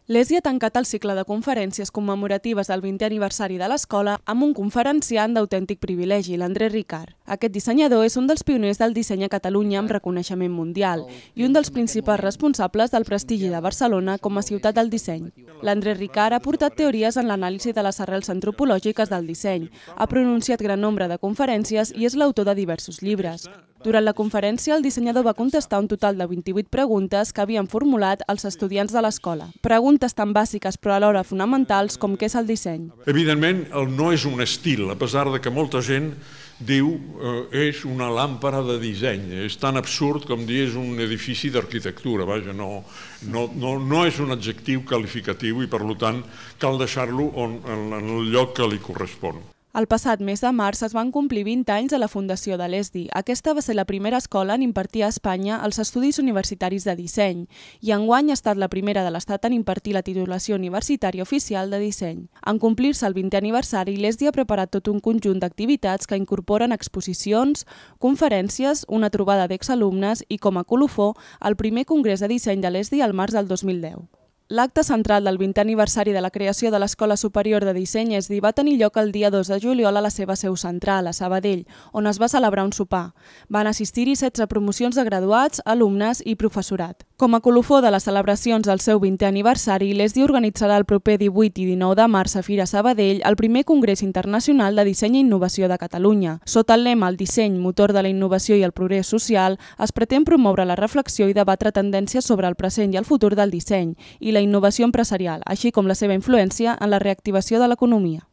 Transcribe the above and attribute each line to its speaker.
Speaker 1: L'ESI ha tancat el cicle de conferències commemoratives del 20è aniversari de l'escola amb un conferenciant d'autèntic privilegi, l'Andrés Ricart. Aquest dissenyador és un dels pioners del disseny a Catalunya amb reconeixement mundial i un dels principals responsables del prestigi de Barcelona com a ciutat del disseny. L'Andrés Ricart ha portat teories en l'anàlisi de les arrels antropològiques del disseny, ha pronunciat gran nombre de conferències i és l'autor de diversos llibres. Durant la conferència, el dissenyador va contestar un total de 28 preguntes que havien formulat els estudiants de l'escola. Preguntes tan bàsiques però alhora fonamentals com què és el disseny.
Speaker 2: Evidentment, no és un estil, a pesar de que molta gent diu és una làmpara de disseny. És tan absurd com dir és un edifici d'arquitectura. Vaja, no és un adjectiu qualificatiu i, per tant, cal deixar-lo en el lloc que li correspon.
Speaker 1: El passat mes de març es van complir 20 anys de la fundació de l'ESDI. Aquesta va ser la primera escola en impartir a Espanya els estudis universitaris de disseny i enguany ha estat la primera de l'Estat en impartir la titulació universitària oficial de disseny. En complir-se el 20è aniversari, l'ESDI ha preparat tot un conjunt d'activitats que incorporen exposicions, conferències, una trobada d'exalumnes i, com a colofó, el primer congrés de disseny de l'ESDI al març del 2010. L'acte central del 20è aniversari de la creació de l'Escola Superior de Disseny ESDI va tenir lloc el dia 2 de juliol a la seva seu central, a Sabadell, on es va celebrar un sopar. Van assistir-hi 16 promocions de graduats, alumnes i professorat. Com a colofó de les celebracions del seu 20è aniversari, l'ESDI organitzarà el proper 18 i 19 de març a Fira Sabadell el primer Congrés Internacional de Disseny i Innovació de Catalunya. Sota el lema "El disseny, motor de la innovació i el progrés social", es pretén promoure la reflexió i debatre tendències sobre el present i el futur del disseny i la innovació empresarial, així com la seva influència en la reactivació de l'economia.